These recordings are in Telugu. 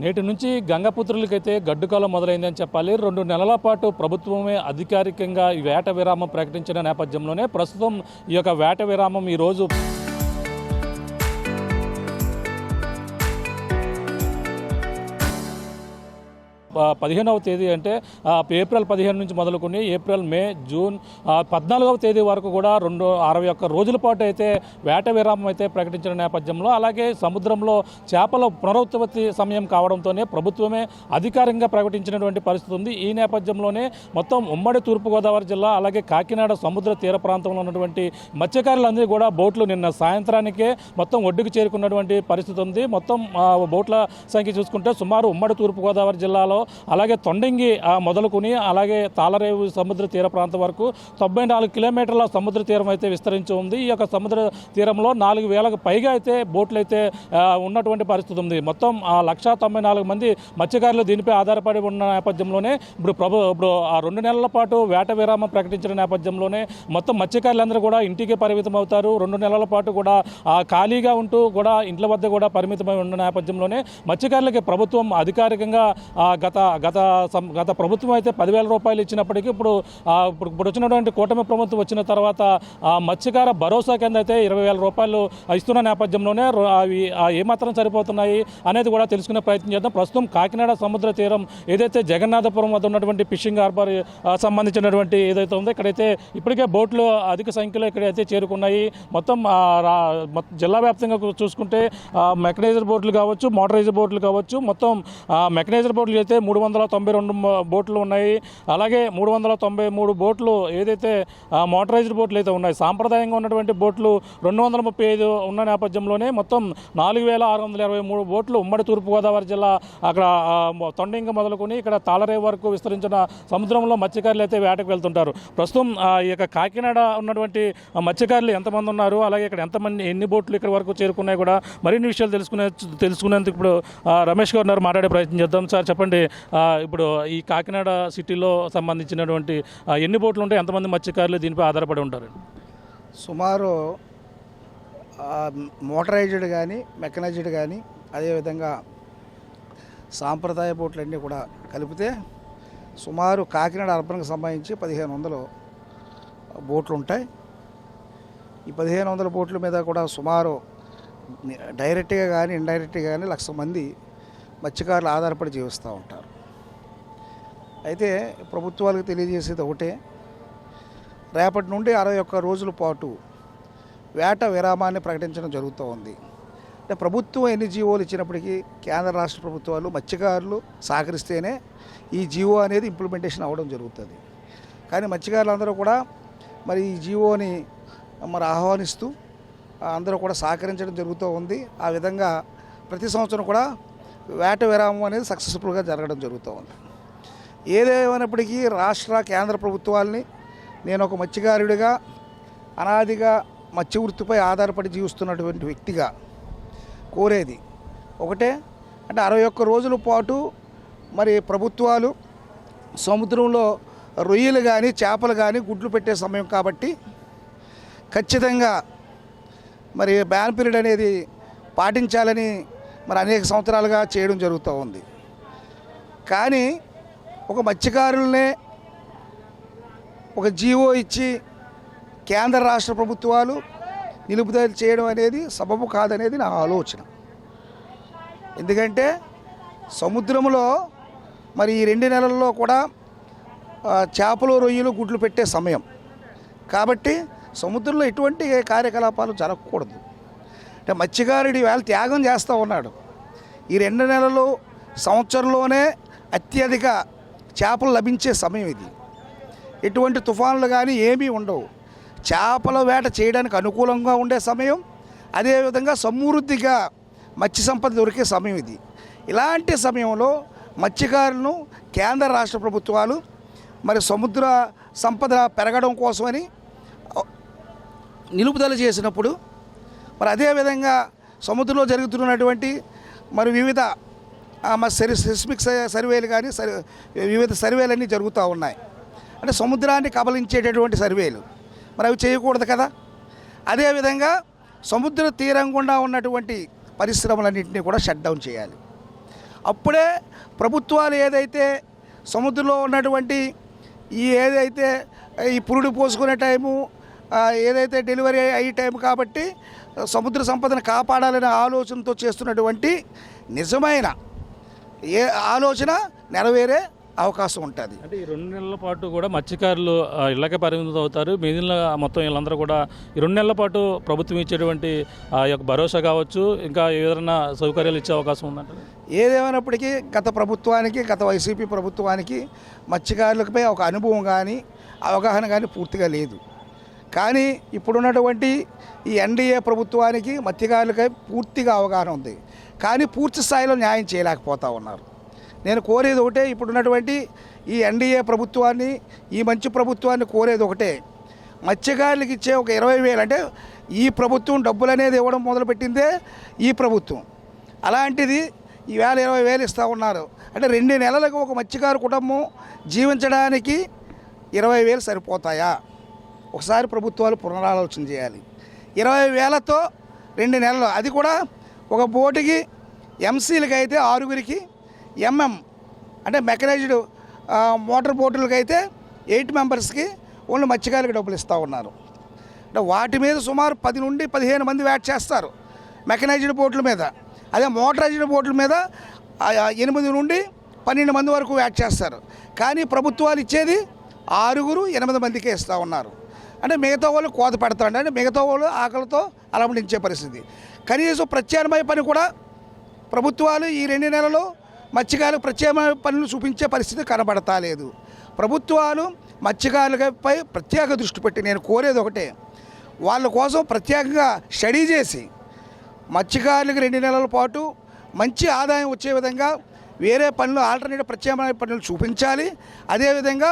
నేటి నుంచి గంగపుత్రులకైతే గడ్డుకాలం మొదలైందని చెప్పాలి. 2 నెలల పాటు ప్రభుత్వమే అధికారికంగా ఈ వేట విరామం ప్రకటించిన నేపథ్యంలోనే ప్రస్తుతం ఈ యొక్క వేట విరామం ఈరోజు 15వ తేదీ అంటే ఏప్రిల్ 15 నుంచి మొదలుకొని ఏప్రిల్, మే, జూన్ 14వ తేదీ వరకు కూడా 61 రోజుల పాటు అయితే వేట విరామం అయితే ప్రకటించిన నేపథ్యంలో, అలాగే సముద్రంలో చేపల పునరుత్పత్తి సమయం కావడంతోనే ప్రభుత్వమే అధికారికంగా ప్రకటించినటువంటి పరిస్థితి ఉంది. ఈ నేపథ్యంలోనే మొత్తం ఉమ్మడి తూర్పుగోదావరి జిల్లా అలాగే కాకినాడ సముద్ర తీర ప్రాంతంలో ఉన్నటువంటి మత్స్యకారులందరూ కూడా బోట్లు నిన్న సాయంత్రానికే మొత్తం ఒడ్డుకు చేరుకున్నటువంటి పరిస్థితి ఉంది. మొత్తం బోట్ల సంఖ్య చూసుకుంటే సుమారు ఉమ్మడి తూర్పుగోదావరి జిల్లాలో అలాగే తొండంగి మొదలుకొని అలాగే తాళరేవు సముద్ర తీర ప్రాంతం వరకు 94 కిలోమీటర్ల సముద్ర తీరం అయితే విస్తరించి ఉంది. ఈ యొక్క సముద్ర తీరంలో 4000కు పైగా అయితే బోట్లు అయితే ఉన్నటువంటి పరిస్థితి ఉంది. మొత్తం 194 మంది మత్స్యకారులు దీనిపై ఆధారపడి ఉన్న నేపథ్యంలోనే ఇప్పుడు 2 నెలల పాటు వేట విరామం ప్రకటించిన నేపథ్యంలోనే మొత్తం మత్స్యకారులందరూ కూడా ఇంటికి పరిమితం అవుతారు. 2 నెలల పాటు కూడా ఖాళీగా ఉంటూ కూడా ఇంట్ల వద్ద కూడా పరిమితమై ఉన్న నేపథ్యంలోనే మత్స్యకారులకి ప్రభుత్వం అధికారికంగా గత ప్రభుత్వం అయితే 10,000 రూపాయలు ఇచ్చినప్పటికీ ఇప్పుడు వచ్చినటువంటి కూటమి ప్రభుత్వం వచ్చిన తర్వాత మత్స్యకార భరోసా కింద అయితే 20,000 రూపాయలు ఇస్తున్న నేపథ్యంలోనే అవి ఏమాత్రం సరిపోతున్నాయి అనేది కూడా తెలుసుకునే ప్రయత్నం చేద్దాం. ప్రస్తుతం కాకినాడ సముద్ర తీరం ఏదైతే జగన్నాథపురం వద్ద ఉన్నటువంటి ఫిషింగ్ హార్బర్ సంబంధించినటువంటి ఏదైతే ఉందో ఇక్కడైతే ఇప్పటికే బోట్లు అధిక సంఖ్యలో ఇక్కడైతే చేరుకున్నాయి. మొత్తం జిల్లా వ్యాప్తంగా చూసుకుంటే మెకనైజ్డ్ బోట్లు కావచ్చు, మోటరైజ్డ్ బోట్లు కావచ్చు, మొత్తం మెకనైజ్డ్ బోట్లు అయితే 392 బోట్లు ఉన్నాయి. అలాగే 393 బోట్లు ఏదైతే మోటరైజ్డ్ బోట్లు అయితే ఉన్నాయి. సాంప్రదాయంగా ఉన్నటువంటి బోట్లు 235 ఉన్న నేపథ్యంలోనే మొత్తం 4,623 బోట్లు ఉమ్మడి తూర్పుగోదావరి జిల్లా అక్కడ తొండంగి మొదలుకొని ఇక్కడ తాళరేవు వరకు విస్తరించిన సముద్రంలో మత్స్యకారులు అయితే వేటకు వెళ్తుంటారు. ప్రస్తుతం ఈ యొక్క కాకినాడ ఉన్నటువంటి మత్స్యకారులు ఎంతమంది ఉన్నారు, అలాగే ఇక్కడ ఎన్ని బోట్లు ఇక్కడ వరకు చేరుకున్నాయి కూడా మరిన్ని విషయాలు తెలుసుకునేందుకు ఇప్పుడు రమేష్ గారు మాట్లాడే ప్రయత్నం చేద్దాం. సార్ చెప్పండి, ఇప్పుడు ఈ కాకినాడ సిటీలో సంబంధించినటువంటి ఎన్ని బోట్లు ఉంటాయి, ఎంతమంది మత్స్యకారులు దీనిపై ఆధారపడి ఉంటారు? సుమారు మోటరైజ్డ్ కానీ మెకనైజ్డ్ కానీ అదేవిధంగా సాంప్రదాయ బోట్లన్నీ కూడా కలిపితే సుమారు కాకినాడ అర్బన్కి సంబంధించి 1,500 బోట్లు ఉంటాయి. ఈ 1,500 బోట్ల మీద కూడా సుమారు డైరెక్ట్గా కానీ ఇండైరెక్ట్గా కానీ 1,00,000 మంది మత్స్యకారులు ఆధారపడి జీవిస్తూ ఉంటారు. అయితే ప్రభుత్వాలకు తెలియజేసేది ఒకటే, రేపటి నుండి 61 రోజుల పాటు వేట విరామాన్ని ప్రకటించడం జరుగుతూ ఉంది. అంటే ప్రభుత్వం ఎన్ని జీవోలు ఇచ్చినప్పటికీ కేంద్ర రాష్ట్ర ప్రభుత్వాలు మత్స్యకారులు సహకరిస్తేనే ఈ జీవో అనేది ఇంప్లిమెంటేషన్ అవ్వడం జరుగుతుంది. కానీ మత్స్యకారులందరూ కూడా మరి ఈ జీవోని ఆహ్వానిస్తూ అందరూ కూడా సహకరించడం జరుగుతూ ఉంది. ఆ విధంగా ప్రతి సంవత్సరం కూడా వేట విరామం అనేది సక్సెస్ఫుల్గా జరగడం జరుగుతూ ఉంది. ఏదేమైనప్పటికీ రాష్ట్ర కేంద్ర ప్రభుత్వాలని నేను ఒక మత్స్యకారుడిగా అనాదిగా మత్స్య వృత్తిపై ఆధారపడి జీవిస్తున్నటువంటి వ్యక్తిగా కోరేది ఒకటే, అంటే 61 రోజుల పాటు మరి ప్రభుత్వాలు సముద్రంలో రొయ్యలు కానీ చేపలు కానీ గుడ్లు పెట్టే సమయం కాబట్టి ఖచ్చితంగా మరి బ్యాన్ పీరియడ్ అనేది పాటించాలని మరి అనేక సంవత్సరాలుగా చేయడం జరుగుతూ ఉంది. కానీ ఒక మత్స్యకారులనే ఒక జీవో ఇచ్చి కేంద్ర రాష్ట్ర ప్రభుత్వాలు నిలుపుదల చేయడం అనేది సబబు కాదనేది నా ఆలోచన. ఎందుకంటే సముద్రంలో మరి ఈ 2 నెలల్లో కూడా చేపలు రొయ్యలు గుడ్లు పెట్టే సమయం కాబట్టి సముద్రంలో ఎటువంటి కార్యకలాపాలు జరగకూడదు. అంటే మత్స్యకారుడి వేళ త్యాగం చేస్తూ ఉన్నాడు. ఈ 2 నెలలు సంవత్సరంలోనే అత్యధిక చేపలు లభించే సమయం ఇది. ఎటువంటి తుఫాన్లు కానీ ఏమీ ఉండవు. చేపల వేట చేయడానికి అనుకూలంగా ఉండే సమయం, అదేవిధంగా సమృద్ధిగా మత్స్య సంపద దొరికే సమయం ఇది. ఇలాంటి సమయంలో మత్స్యకారులను కేంద్ర రాష్ట్ర ప్రభుత్వాలు మరి సముద్ర సంపద పెరగడం కోసమని నిలుపుదల చేసినప్పుడు మరి అదేవిధంగా సముద్రంలో జరుగుతున్నటువంటి మరి వివిధ సెస్మిక్ సర్వేలు కానీ వివిధ సర్వేలన్నీ జరుగుతూ ఉన్నాయి. అంటే సముద్రాన్ని కబలించేటటువంటి సర్వేలు మరి అవి చేయకూడదు కదా. అదేవిధంగా సముద్ర తీరం గుండా ఉన్నటువంటి పరిశ్రమలన్నింటినీ కూడా షట్ డౌన్ చేయాలి. అప్పుడే ప్రభుత్వాలు ఏదైతే సముద్రంలో ఉన్నటువంటి ఏదైతే ఈ పురుడు పోసుకునే టైము ఏదైతే డెలివరీ అయ్యే టైం కాబట్టి సముద్ర సంపదను కాపాడాలనే ఆలోచనతో చేస్తున్నటువంటి నిజమైన ఆలోచన నెరవేరే అవకాశం ఉంటుంది. అంటే ఈ 2 నెలల పాటు కూడా మత్స్యకారులు ఇళ్ళకే పరిమితం అవుతారు. మిగిలిన మొత్తం వీళ్ళందరూ కూడా ఈ 2 నెలల పాటు ప్రభుత్వం ఇచ్చేటువంటి యొక్క భరోసా కావచ్చు, ఇంకా ఏదైనా సౌకర్యాలు ఇచ్చే అవకాశం ఉందంటారు. ఏదేమైనప్పటికీ గత వైసీపీ ప్రభుత్వానికి మత్స్యకారులపై ఒక అనుభవం కానీ అవగాహన కానీ పూర్తిగా లేదు. కానీ ఇప్పుడున్నటువంటి ఈ ఎన్డీఏ ప్రభుత్వానికి మత్స్యకారులపై పూర్తిగా అవగాహన ఉంది. కానీ పూర్తి స్థాయిలో న్యాయం చేయలేకపోతూ ఉన్నారు. నేను కోరేది ఒకటే, ఇప్పుడున్నటువంటి ఈ ఎన్డీఏ ప్రభుత్వాన్ని, ఈ మంచి ప్రభుత్వాన్ని కోరేది ఒకటే, మత్స్యకారులకు ఇచ్చే ఒక 20,000 అంటే ఈ ప్రభుత్వం డబ్బులు అనేది ఇవ్వడం మొదలుపెట్టిందే ఈ ప్రభుత్వం. అలాంటిది ఈవేళ 20,000 ఇస్తూ ఉన్నారు. అంటే 2 నెలలకు ఒక మత్స్యకారు కుటుంబం జీవించడానికి 20,000 సరిపోతాయా? ఒకసారి ప్రభుత్వాలు పునరాలోచన చేయాలి. 20,000తో 2 నెలలు, అది కూడా ఒక బోటుకి ఎంసీలకి అయితే 6గురికి, ఎంఎం అంటే మెకనైజ్డ్ మోటార్ బోటులకి అయితే 8 మెంబర్స్కి ఓన్లీ మత్స్యకారులకు డబ్బులు ఇస్తూ ఉన్నారు. అంటే వాటి మీద సుమారు 10 నుండి 15 మంది వ్యాట్ చేస్తారు మెకనైజ్డ్ బోట్ల మీద. అదే మోటరైజ్డ్ బోట్ల మీద 8 నుండి 12 మంది వరకు వ్యాట్ చేస్తారు. కానీ ప్రభుత్వాలు ఇచ్చేది 6, 8 మందికే ఇస్తూ ఉన్నారు. అంటే మిగతా వాళ్ళు కోత పెడతారు. అంటే మిగతా వాళ్ళు ఆకలితో అలమటించే పరిస్థితి. కనీసం ప్రత్యామ్నాయ పని కూడా ప్రభుత్వాలు ఈ 2 నెలలు మత్స్యకారులకు ప్రత్యామ్నాయ పనులు చూపించే పరిస్థితి కనబడతా లేదు. ప్రభుత్వాలు మత్స్యకారులపై ప్రత్యేక దృష్టి పెట్టి నేను కోరేది ఒకటే, వాళ్ళ కోసం ప్రత్యేకంగా స్టడీ చేసి మత్స్యకారులకు 2 నెలల పాటు మంచి ఆదాయం వచ్చే విధంగా వేరే పనులు, ఆల్టర్నేటివ్ ప్రత్యామ్నాయ పనులు చూపించాలి. అదేవిధంగా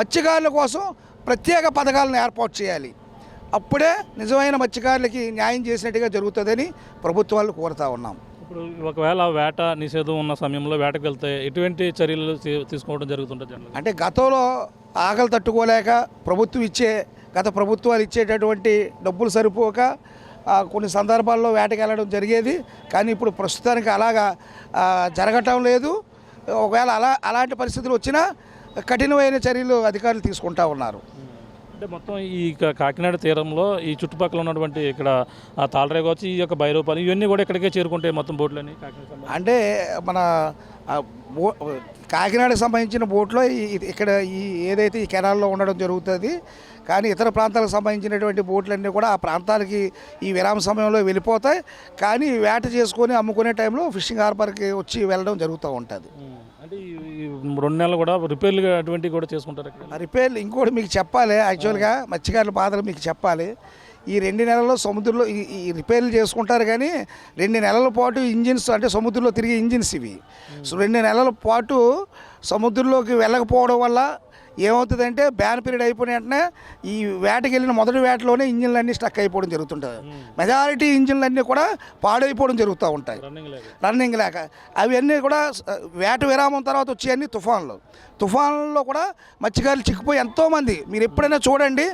మత్స్యకారుల కోసం ప్రత్యేక పథకాలను ఏర్పాటు చేయాలి. అప్పుడే నిజమైన మత్స్యకారులకి న్యాయం చేసినట్టుగా జరుగుతుందని ప్రభుత్వాలు కోరుతా ఉన్నాం. ఇప్పుడు ఒకవేళ వేట నిషేధం ఉన్న సమయంలో వేటకు వెళ్తే ఎటువంటి చర్యలు తీసుకోవడం జరుగుతుంటుంది? అంటే గతంలో ఆకలి తట్టుకోలేక గత ప్రభుత్వాలు ఇచ్చేటటువంటి డబ్బులు సరిపోక కొన్ని సందర్భాల్లో వేటకి వెళ్ళడం జరిగేది. కానీ ఇప్పుడు ప్రస్తుతానికి అలాగా జరగటం లేదు. ఒకవేళ అలాంటి పరిస్థితులు వచ్చినా కఠినమైన చర్యలు అధికారులు తీసుకుంటా ఉన్నారు. అంటే మొత్తం ఈ కాకినాడ తీరంలో ఈ చుట్టుపక్కల ఉన్నటువంటి ఇక్కడ తాళరేగు వచ్చి ఈ యొక్క భైరవపల్లి ఇవన్నీ కూడా ఇక్కడికే చేరుకుంటాయి మొత్తం బోట్లని. అంటే మన కాకినాడకు సంబంధించిన బోట్లో ఇక్కడ ఏదైతే ఈ కెనాల్లో ఉండడం జరుగుతుంది. కానీ ఇతర ప్రాంతాలకు సంబంధించినటువంటి బోట్లన్నీ కూడా ఆ ప్రాంతాలకి ఈ విరామ సమయంలో వెళ్ళిపోతాయి. కానీ వేట చేసుకొని అమ్ముకునే టైంలో ఫిషింగ్ హార్బర్కి వచ్చి వెళ్ళడం జరుగుతూ ఉంటుంది. అంటే ఈ 2 నెలలు కూడా రిపేర్లు అటువంటివి కూడా చేసుకుంటారు. రిపేర్లు ఇంకోటి మీకు చెప్పాలి, యాక్చువల్గా మత్స్యకారుల బాధలు మీకు చెప్పాలి. ఈ 2 నెలల్లో సముద్రంలో ఈ రిపేర్లు చేసుకుంటారు. కానీ 2 నెలల పాటు ఇంజిన్స్, అంటే సముద్రంలో తిరిగే ఇంజిన్స్ ఇవి. సో 2 నెలల పాటు సముద్రంలోకి వెళ్ళకపోవడం వల్ల ఏమవుతుందంటే బ్యాన్ పీరియడ్ అయిపోయిన వెంటనే ఈ వేటకి వెళ్ళిన మొదటి వేటలోనే ఇంజిన్లన్నీ స్టక్ అయిపోవడం జరుగుతుంటుంది. మెజారిటీ ఇంజిన్లన్నీ కూడా పాడైపోవడం జరుగుతూ ఉంటాయి రన్నింగ్ లేక. అవన్నీ కూడా వేట విరామం తర్వాత వచ్చేవన్నీ తుఫాన్లో కూడా మత్స్యకారులు చిక్కిపోయి ఎంతోమంది, మీరు ఎప్పుడైనా చూడండి,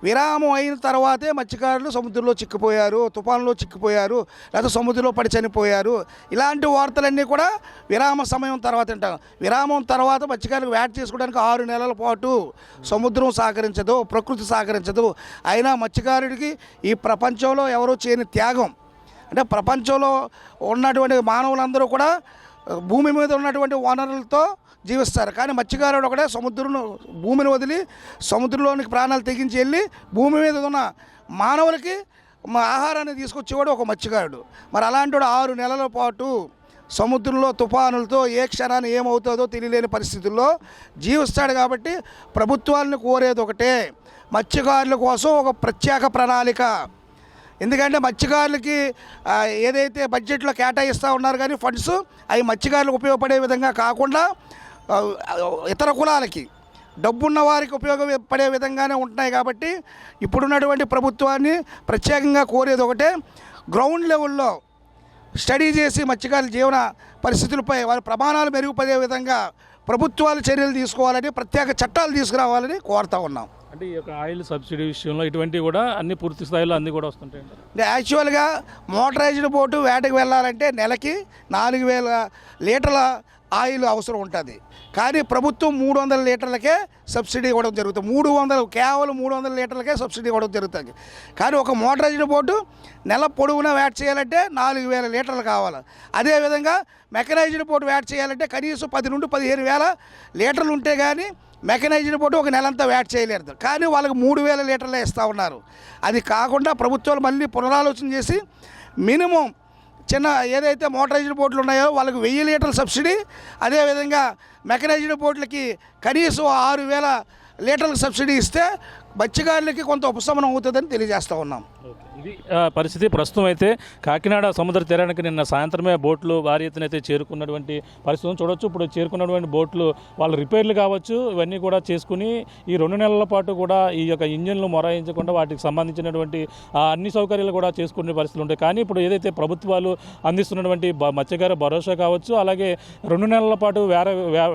విరామం అయిన తర్వాతే మత్స్యకారులు సముద్రంలో చిక్కిపోయారు, తుఫాన్లో చిక్కిపోయారు, లేదా సముద్రంలో పడి చనిపోయారు. ఇలాంటి వార్తలన్నీ కూడా విరామ సమయం తర్వాత వింటాం. విరామం తర్వాత మత్స్యకారులకు వేట చేసుకోవడానికి 6 నెలల పాటు సముద్రం సహకరించదు, ప్రకృతి సహకరించదు. అయినా మత్స్యకారుడికి ఈ ప్రపంచంలో ఎవరో చేయని త్యాగం. అంటే ప్రపంచంలో ఉన్నటువంటి మానవులందరూ కూడా భూమి మీద ఉన్నటువంటి వనరులతో జీవిస్తారు. కానీ మత్స్యకారుడు ఒకటే భూమిని వదిలి సముద్రంలోనికి ప్రాణాలు తెగించి వెళ్ళి భూమి మీద ఉన్న మానవులకి ఆహారాన్ని తీసుకొచ్చేవాడు ఒక మత్స్యకారుడు. మరి అలాంటి 6 నెలల పాటు సముద్రంలో తుఫానులతో ఏ క్షణాన్ని ఏమవుతుందో తెలియలేని పరిస్థితుల్లో జీవిస్తాడు. కాబట్టి ప్రభుత్వాలను కోరేది ఒకటే, మత్స్యకారుల కోసం ఒక ప్రత్యేక ప్రణాళిక. ఎందుకంటే మత్స్యకారులకి ఏదైతే బడ్జెట్లో కేటాయిస్తూ ఉన్నారు కానీ ఫండ్స్, అవి మత్స్యకారులకు ఉపయోగపడే విధంగా కాకుండా ఇతర కులాలకి, డబ్బున్న వారికి ఉపయోగపడే విధంగానే ఉంటున్నాయి. కాబట్టి ఇప్పుడున్నటువంటి ప్రభుత్వాన్ని ప్రత్యేకంగా కోరేది ఒకటే, గ్రౌండ్ లెవెల్లో స్టడీ చేసి మత్స్యకారుల జీవన పరిస్థితులపై వారి ప్రమాణాలు మెరుగుపడే విధంగా ప్రభుత్వాలు చర్యలు తీసుకోవాలని, ప్రత్యేక చట్టాలు తీసుకురావాలని కోరుతా ఉన్నాం. అంటే ఈ యొక్క ఆయిల్ సబ్సిడీ విషయంలో ఇటువంటివి కూడా అన్ని పూర్తి స్థాయిలో అన్నీ కూడా వస్తుంటాయి. అంటే యాక్చువల్గా మోటరైజ్డ్ బోటు వేటకు వెళ్ళాలంటే నెలకి 4,000 లీటర్ల ఆయిల్ అవసరం ఉంటుంది. కానీ ప్రభుత్వం 300 లీటర్లకే సబ్సిడీ ఇవ్వడం జరుగుతుంది. కేవలం 300 లీటర్లకే సబ్సిడీ ఇవ్వడం జరుగుతుంది. కానీ ఒక మోటరైజ్డ్ బోటు నెల పొడవునా వేట చేయాలంటే 4,000 లీటర్లు కావాలి. అదేవిధంగా మెకనైజ్డ్ బోటు వేట చేయాలంటే కనీసం 10 నుండి 15,000 లీటర్లు ఉంటే కానీ మెకనైజ్డ్ బోటు ఒక నెలంతా వేట చేయలేరు. కానీ వాళ్ళకి 3,000 లీటర్లే ఇస్తూ ఉన్నారు. అది కాకుండా ప్రభుత్వాలు మళ్ళీ పునరాలోచన చేసి మినిమం చిన్న ఏదైతే మోటరైజ్డ్ బోట్లు ఉన్నాయో వాళ్ళకి 1,000 లీటర్ల సబ్సిడీ, అదేవిధంగా మెకనైజ్డ్ బోట్లకి కనీసం 6,000 లీటర్ల సబ్సిడీ ఇస్తే మత్స్యకారులకి కొంత ఉపశమనం అవుతుందని తెలియజేస్తూ ఉన్నాం. ఇది పరిస్థితి. ప్రస్తుతం అయితే కాకినాడ సముద్ర తీరానికి నిన్న సాయంత్రమే బోట్లు భారీ ఎత్తున అయితే చేరుకున్నటువంటి పరిస్థితిని చూడవచ్చు. ఇప్పుడు చేరుకున్నటువంటి బోట్లు వాళ్ళ రిపేర్లు కావచ్చు ఇవన్నీ కూడా చేసుకుని ఈ 2 నెలల పాటు కూడా ఈ యొక్క ఇంజన్లు మొరాయించకుండా వాటికి సంబంధించినటువంటి అన్ని సౌకర్యాలు కూడా చేసుకునే పరిస్థితులు ఉంటాయి. కానీ ఇప్పుడు ఏదైతే ప్రభుత్వాలు అందిస్తున్నటువంటి మత్స్యకార భరోసా కావచ్చు, అలాగే 2 నెలల పాటు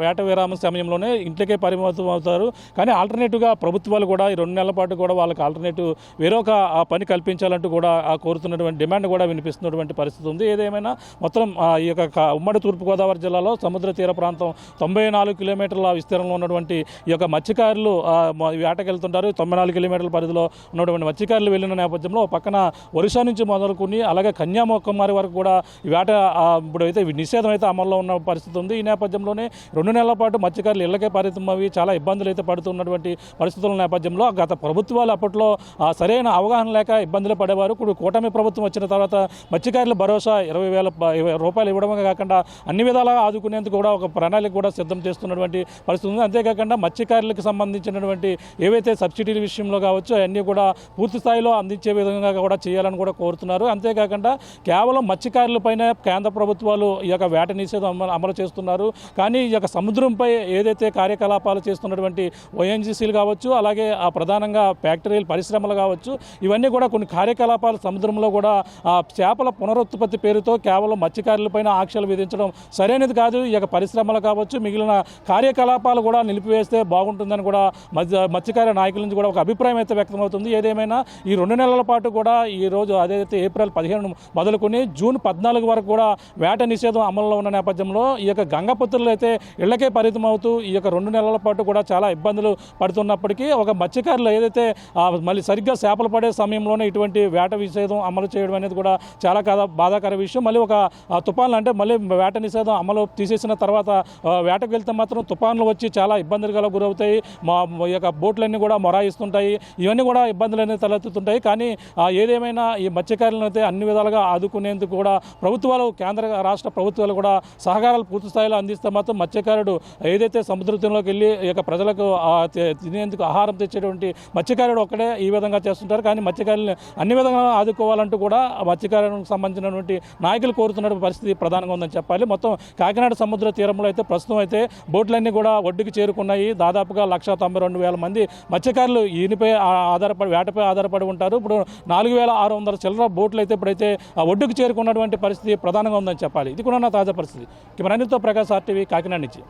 వేట విరామ సమయంలోనే ఇంట్లోకే పరిమితం అవుతారు. కానీ ఆల్టర్నేటివ్గా ప్రభుత్వాలు కూడా ఈ 2 నెలల పాటు కూడా వాళ్ళకి ఆల్టర్నేటివ్ వేరొక పని కల్పించాలంటూ కూడా కోరుతున్నటువంటి డిమాండ్ కూడా వినిపిస్తున్నటువంటి పరిస్థితి ఉంది. ఏదేమైనా మొత్తం ఈ యొక్క ఉమ్మడి తూర్పుగోదావరి జిల్లాలో సముద్ర తీర ప్రాంతం 94 కిలోమీటర్ల విస్తీర్ణంలో ఉన్నటువంటి ఈ యొక్క మత్స్యకారులు వేటకి వెళ్తుంటారు. 94 కిలోమీటర్ల పరిధిలో ఉన్నటువంటి మత్స్యకారులు వెళ్ళిన నేపథ్యంలో పక్కన ఒరిస్సా నుంచి మొదలుకొని అలాగే కన్యాకుమారి వరకు కూడా ఈ వేట ఇప్పుడైతే నిషేధం అయితే అమల్లో ఉన్న పరిస్థితి ఉంది. ఈ నేపథ్యంలోనే 2 నెలల పాటు మత్స్యకారులు ఇళ్లకే పరిమితం అవి చాలా ఇబ్బందులు అయితే పడుతున్నటువంటి పరిస్థితుల నేపథ్యంలో గత ప్రభుత్వాలు అప్పట్లో సరైన అవగాహన లేక ఇబ్బందులు పడేవారు. ఇప్పుడు కూటమి ప్రభుత్వం వచ్చిన తర్వాత మత్స్యకారుల భరోసా 20,000 రూపాయలు ఇవ్వడమే కాకుండా అన్ని విధాలా ఆదుకునేందుకు కూడా ఒక ప్రణాళిక కూడా సిద్ధం చేస్తున్నటువంటి పరిస్థితి ఉంది. అంతేకాకుండా మత్స్యకారులకు సంబంధించినటువంటి ఏవైతే సబ్సిడీల విషయంలో కావచ్చు అవన్నీ కూడా పూర్తి స్థాయిలో అందించే విధంగా కూడా చేయాలని కూడా కోరుతున్నారు. అంతేకాకుండా కేవలం మత్స్యకారులపైన కేంద్ర ప్రభుత్వాలు ఈ యొక్క వేట నిషేధం అమలు చేస్తున్నారు. కానీ ఈ యొక్క సముద్రంపై ఏదైతే కార్యకలాపాలు చేస్తున్నటువంటి ONGCలు కావచ్చు, అలాగే ప్రధానంగా ఫ్యాక్టరీలు పరిశ్రమలు కావచ్చు, ఇవన్నీ కూడా కొన్ని కార్యకలాపాలు సముద్రంలో కూడా చేపల పునరుత్పత్తి పేరుతో కేవలం మత్స్యకారులపైన ఆంక్షలు విధించడం సరైనది కాదు. ఈ యొక్క పరిశ్రమలు కావచ్చు మిగిలిన కార్యకలాపాలు కూడా నిలిపివేస్తే బాగుంటుందని కూడా మత్స్యకార నాయకుల నుంచి కూడా ఒక అభిప్రాయం అయితే వ్యక్తమవుతుంది. ఏదేమైనా ఈ 2 నెలల పాటు కూడా ఈ రోజు అదైతే ఏప్రిల్ 15 మొదలుకొని జూన్ 14 వరకు కూడా వేట నిషేధం అమల్లో ఉన్న నేపథ్యంలో ఈ యొక్క గంగపుత్రులు అయితే ఇళ్లకే పరిమితం అవుతూ ఈ యొక్క 2 నెలల పాటు కూడా చాలా ఇబ్బందులు పడుతున్నప్పటికీ ఒక మత్స్యకారులు ఏదైతే మళ్ళీ సరిగ్గా చేపలు పడే సమయంలోనే ఇటువంటి వేట నిషేధం అమలు చేయడం అనేది కూడా చాలా బాధాకర విషయం. మళ్ళీ ఒక తుఫాన్లు అంటే మళ్ళీ వేట నిషేధం అమలు తీసేసిన తర్వాత వేటకు వెళ్తే మాత్రం తుఫాన్లు వచ్చి చాలా ఇబ్బందులుగా గురవుతాయి. ఈ యొక్క బోట్లన్నీ కూడా మొరాయిస్తుంటాయి. ఇవన్నీ కూడా ఇబ్బందులు అనేది తలెత్తుతుంటాయి. కానీ ఏదేమైనా ఈ మత్స్యకారులను అయితే అన్ని విధాలుగా ఆదుకునేందుకు కూడా ప్రభుత్వాలు కేంద్ర రాష్ట్ర ప్రభుత్వాలు కూడా సహకారాలు పూర్తి స్థాయిలో అందిస్తే మాత్రం మత్స్యకారుడు ఏదైతే సముద్ర తీరంలోకి వెళ్ళి ఈ యొక్క ప్రజలకు తినేందుకు ఆహారం తెచ్చేటువంటి మత్స్యకారుడు ఒక్కడే ఈ విధంగా చేస్తుంటారు. కానీ మత్స్యకారులను అన్ని విధంగా ఆదుకోవాలంటూ కూడా మత్స్యకారులకు సంబంధించినటువంటి నాయకులు కోరుతున్న పరిస్థితి ప్రధానంగా ఉందని చెప్పాలి. మొత్తం కాకినాడ సముద్ర తీరంలో అయితే ప్రస్తుతం అయితే బోట్లన్నీ కూడా ఒడ్డుకి చేరుకున్నాయి. దాదాపుగా 192,000 మంది మత్స్యకారులు ఈయనపై వేటపై ఆధారపడి ఉంటారు. ఇప్పుడు 4,600 చిల్లర బోట్లు అయితే ఇప్పుడైతే ఒడ్డుకు చేరుకున్నటువంటి పరిస్థితి ప్రధానంగా ఉందని చెప్పాలి. ఇది కూడా నా తాజా పరిస్థితి. కెమెరా ప్రకాష్ RTV కాకినాడ నుంచి.